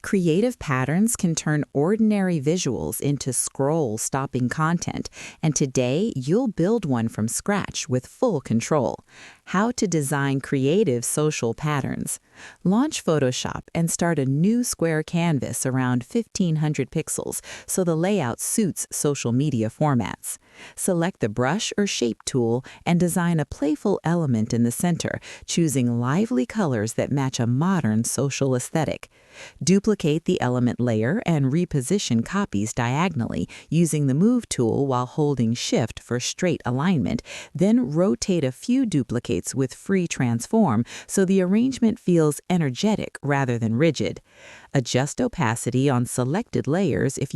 Creative patterns can turn ordinary visuals into scroll-stopping content, and today you'll build one from scratch with full control. How to design creative social patterns. Launch Photoshop and start a new square canvas around 1500 pixels so the layout suits social media formats. Select the brush or shape tool and design a playful element in the center, choosing lively colors that match a modern social aesthetic. Duplicate the element layer and reposition copies diagonally using the Move tool while holding Shift for straight alignment, then rotate a few duplicates with Free Transform so the arrangement feels energetic rather than rigid. Adjust opacity on selected layers if